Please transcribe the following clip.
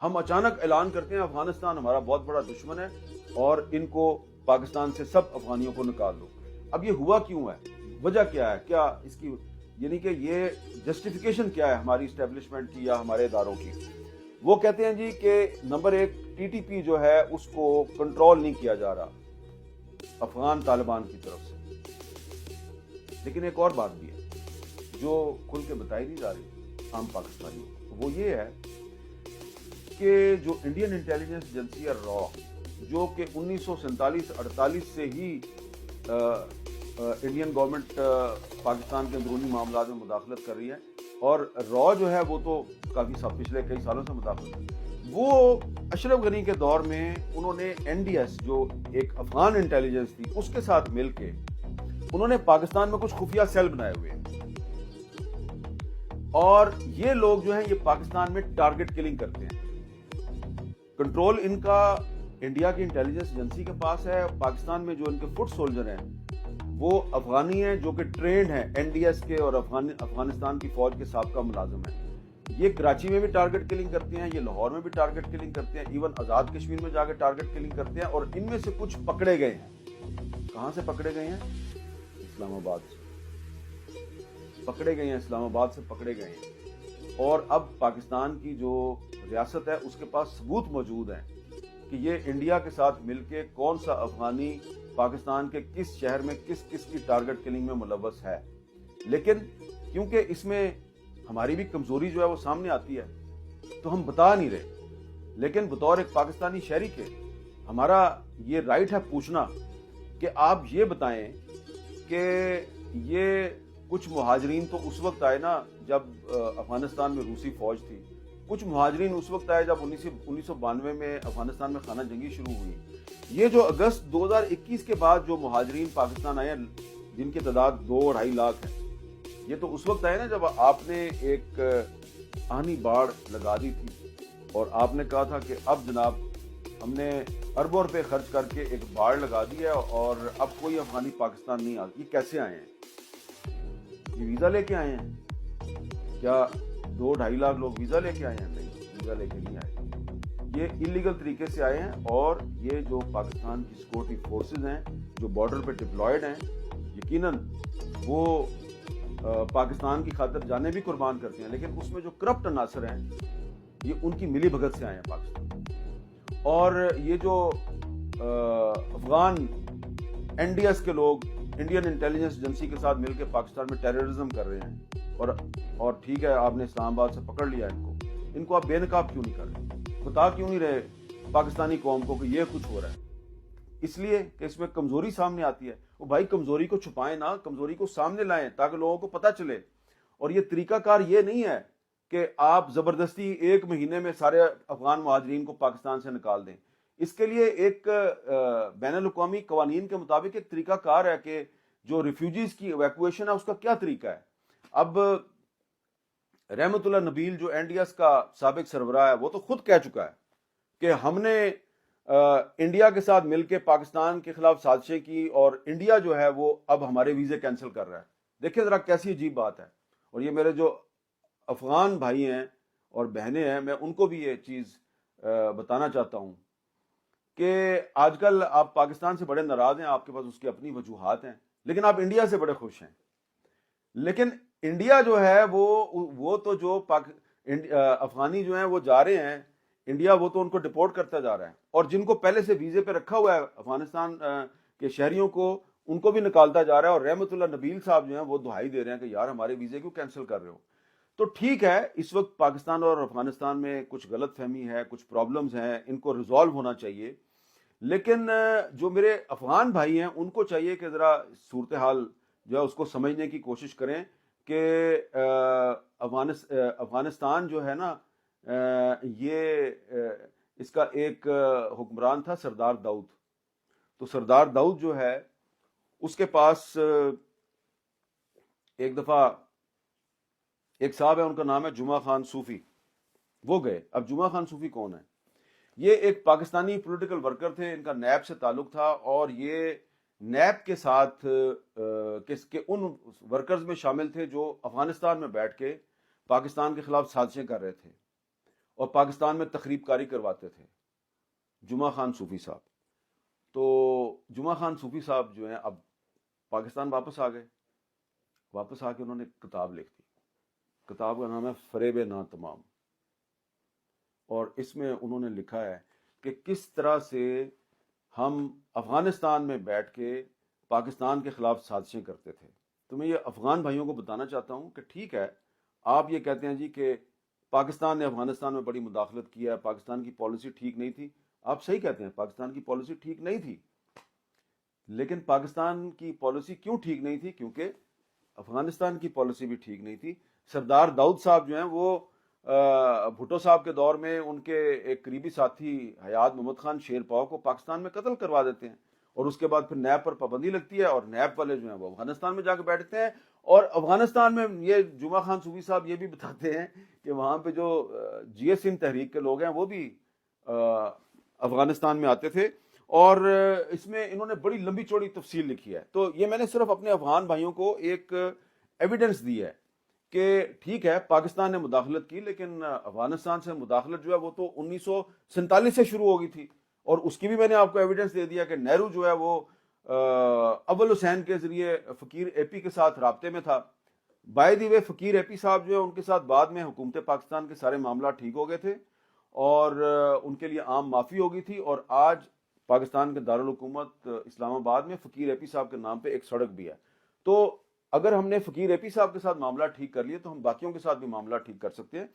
ہم اچانک اعلان کرتے ہیں افغانستان ہمارا بہت بڑا دشمن ہے اور ان کو پاکستان سے سب افغانیوں کو نکال دو. اب یہ ہوا کیوں ہے؟ وجہ کیا ہے؟ کیا اس کی یعنی کہ یہ جسٹیفیکیشن کیا ہے ہماری اسٹیبلشمنٹ کی یا ہمارے اداروں کی؟ وہ کہتے ہیں جی کہ نمبر ایک ٹی ٹی پی جو ہے اس کو کنٹرول نہیں کیا جا رہا افغان طالبان کی طرف سے. لیکن ایک اور بات بھی ہے جو کھل کے بتائی نہیں جا رہی عام پاکستانیوں کو، وہ یہ ہے کہ جو انڈین انٹیلیجنس ایجنسی ہے را، جو کہ 1947-48 سے ہی انڈین گورنمنٹ پاکستان کے اندرونی معاملات میں مداخلت کر رہی ہے، اور را جو ہے وہ تو کافی پچھلے کئی سالوں سے مداخلت ہے. وہ اشرف غنی کے دور میں انہوں نے این ڈی ایس جو ایک افغان انٹیلیجنس تھی اس کے ساتھ مل کے انہوں نے پاکستان میں کچھ خفیہ سیل بنائے ہوئے ہیں، اور یہ لوگ جو ہیں یہ پاکستان میں ٹارگٹ کلنگ کرتے ہیں. کنٹرول ان کا انڈیا کی انٹیلیجنس ایجنسی کے پاس ہے. پاکستان میں جو ان کے فٹ سولجر ہیں وہ افغانی ہیں جو کہ ٹرینڈ ہیں این ڈی ایس کے اور افغانستان کی فوج کے سابقہ ملازم ہیں. یہ کراچی میں بھی ٹارگٹ کلنگ کرتے ہیں، یہ لاہور میں بھی ٹارگٹ کلنگ کرتے ہیں، ایون آزاد کشمیر میں جا کے ٹارگٹ کلنگ کرتے ہیں. اور ان میں سے کچھ پکڑے گئے ہیں. کہاں سے پکڑے گئے ہیں؟ اسلام آباد سے پکڑے گئے ہیں، اسلام آباد سے پکڑے گئے ہیں. اور اب پاکستان کی جو ریاست ہے اس کے پاس ثبوت موجود ہیں کہ یہ انڈیا کے ساتھ مل کے کون سا افغانی پاکستان کے کس شہر میں کس کس کی ٹارگٹ کلنگ میں ملوث ہے. لیکن کیونکہ اس میں ہماری بھی کمزوری جو ہے وہ سامنے آتی ہے تو ہم بتا نہیں رہے. لیکن بطور ایک پاکستانی شہری کے ہمارا یہ رائٹ ہے پوچھنا کہ آپ یہ بتائیں کہ یہ کچھ مہاجرین تو اس وقت آئے نا جب افغانستان میں روسی فوج تھی، کچھ مہاجرین اس وقت آئے جب 1992 میں افغانستان میں خانہ جنگی شروع ہوئی. یہ جو اگست 2021 کے بعد جو مہاجرین پاکستان آئے ہیں جن کی تعداد 2-2.5 لاکھ ہے، یہ تو اس وقت آئے نا جب آپ نے ایک آہنی باڑ لگا دی تھی اور آپ نے کہا تھا کہ اب جناب ہم نے اربوں روپے خرچ کر کے ایک باڑ لگا دی ہے اور اب کوئی افغانی پاکستان نہیں آتا. یہ کیسے آئے ہیں؟ یہ ویزا لے کے آئے ہیں؟ کیا 2-2.5 لاکھ لوگ ویزا لے کے آئے ہیں؟ نہیں، ویزا لے کے نہیں آئے. یہ انلیگل طریقے سے آئے ہیں. اور یہ جو پاکستان کی سیکورٹی فورسز ہیں جو بارڈر پہ ڈپلائڈ ہیں، یقیناً وہ پاکستان کی خاطر جانیں بھی قربان کرتے ہیں، لیکن اس میں جو کرپٹ عناصر ہیں یہ ان کی ملی بھگت سے آئے ہیں پاکستان. اور یہ جو افغان این ڈی ایس کے لوگ انڈین انٹیلیجنس ایجنسی کے ساتھ مل کے پاکستان میں ٹیررزم کر رہے ہیں، اور ٹھیک ہے آپ نے اسلام آباد سے پکڑ لیا ان کو آپ بے نقاب کیوں نہیں کر رہے؟ بتا کیوں نہیں رہے پاکستانی قوم کو کہ یہ کچھ ہو رہا ہے؟ اس لیے کہ اس میں کمزوری سامنے آتی ہے. وہ بھائی کمزوری کو چھپائیں نا، کمزوری کو سامنے لائیں تاکہ لوگوں کو پتہ چلے. اور یہ طریقہ کار یہ نہیں ہے کہ آپ زبردستی 1 مہینے میں سارے افغان مہاجرین کو پاکستان سے نکال دیں. اس کے لیے ایک بین الاقوامی قوانین کے مطابق ایک طریقہ کار ہے کہ جو ریفیوجیز کی ایویکویشن ہے اس کا کیا طریقہ ہے. اب رحمت اللہ نبیل جو این ڈی ایس کا سابق سربراہ ہے وہ تو خود کہہ چکا ہے کہ ہم نے انڈیا کے ساتھ مل کے پاکستان کے خلاف سازشیں کی اور انڈیا جو ہے وہ اب ہمارے ویزے کینسل کر رہا ہے. دیکھیں ذرا کیسی عجیب بات ہے. اور یہ میرے جو افغان بھائی ہیں اور بہنیں ہیں میں ان کو بھی یہ چیز بتانا چاہتا ہوں کہ آج کل آپ پاکستان سے بڑے ناراض ہیں، آپ کے پاس اس کی اپنی وجوہات ہیں، لیکن آپ انڈیا سے بڑے خوش ہیں. لیکن انڈیا جو ہے وہ تو جو افغانی جو ہیں وہ جا رہے ہیں انڈیا، وہ تو ان کو ڈپورٹ کرتا جا رہا ہے. اور جن کو پہلے سے ویزے پہ رکھا ہوا ہے افغانستان کے شہریوں کو، ان کو بھی نکالتا جا رہا ہے. اور رحمت اللہ نبیل صاحب جو ہیں وہ دہائی دے رہے ہیں کہ یار ہمارے ویزے کیوں کینسل کر رہے ہو. تو ٹھیک ہے اس وقت پاکستان اور افغانستان میں کچھ غلط فہمی ہے، کچھ پرابلمز ہیں، ان کو ریزالو ہونا چاہیے. لیکن جو میرے افغان بھائی ہیں ان کو چاہیے کہ ذرا صورتحال جو ہے اس کو سمجھنے کی کوشش کریں کہ افغانستان جو ہے نا یہ اس کا ایک حکمران تھا سردار داؤد. تو سردار داؤد جو ہے اس کے پاس ایک دفعہ ایک صاحب ہے، ان کا نام ہے جمعہ خان صوفی، وہ گئے. اب جمعہ خان صوفی کون ہے؟ یہ ایک پاکستانی پولیٹیکل ورکر تھے، ان کا نیب سے تعلق تھا، اور یہ نیب کے ساتھ کے ان ورکرز میں شامل تھے جو افغانستان میں بیٹھ کے پاکستان کے خلاف سازشیں کر رہے تھے. اور پاکستان میں تخریب کاری کرواتے تھے، جمعہ خان صوفی صاحب. تو جمعہ خان صوفی صاحب جو ہیں اب پاکستان واپس آ گئے. واپس آ کے انہوں نے کتاب لکھ دی. کتاب کا نام ہے فریب نا تمام. اور اس میں انہوں نے لکھا ہے کہ کس طرح سے ہم افغانستان میں بیٹھ کے پاکستان کے خلاف سازشیں کرتے تھے. تو میں یہ افغان بھائیوں کو بتانا چاہتا ہوں کہ ٹھیک ہے، آپ یہ کہتے ہیں جی کہ پاکستان نے افغانستان میں بڑی مداخلت کی ہے، پاکستان کی پالیسی ٹھیک نہیں تھی. آپ صحیح کہتے ہیں، پاکستان کی پالیسی ٹھیک نہیں تھی. لیکن پاکستان کی پالیسی کیوں ٹھیک نہیں تھی؟ کیونکہ افغانستان کی پالیسی بھی ٹھیک نہیں تھی. سردار داؤد صاحب جو ہیں وہ بھٹو صاحب کے دور میں ان کے ایک قریبی ساتھی حیات محمد خان شیر پاؤ کو پاکستان میں قتل کروا دیتے ہیں، اور اس کے بعد پھر نیب پر پابندی لگتی ہے، اور نیب والے جو ہیں وہ افغانستان میں جا کے بیٹھتے ہیں. اور افغانستان میں یہ جمعہ خان صوفی صاحب یہ بھی بتاتے ہیں کہ وہاں پہ جو جی ایس سندھ تحریک کے لوگ ہیں وہ بھی افغانستان میں آتے تھے. اور اس میں انہوں نے بڑی لمبی چوڑی تفصیل لکھی ہے. تو یہ میں نے صرف اپنے افغان بھائیوں کو ایک ایویڈنس دی ہے کہ ٹھیک ہے پاکستان نے مداخلت کی، لیکن افغانستان سے مداخلت جو ہے وہ تو 1947 سے شروع ہو گئی تھی. اور اس کی بھی میں نے آپ کو ایویڈنس دے دیا کہ نہرو جو ہے وہ اول حسین کے ذریعے فقیر اے پی کے ساتھ رابطے میں تھا. بائی دی وے فقیر اے پی صاحب جو ہے ان کے ساتھ بعد میں حکومت پاکستان کے سارے معاملات ٹھیک ہو گئے تھے اور ان کے لیے عام معافی ہو گئی تھی. اور آج پاکستان کے دارالحکومت اسلام آباد میں فقیر اے پی صاحب کے نام پہ ایک سڑک بھی ہے. تو اگر ہم نے فقیر اے پی صاحب کے ساتھ معاملہ ٹھیک کر لیے تو ہم باقیوں کے ساتھ بھی معاملہ ٹھیک کر سکتے ہیں.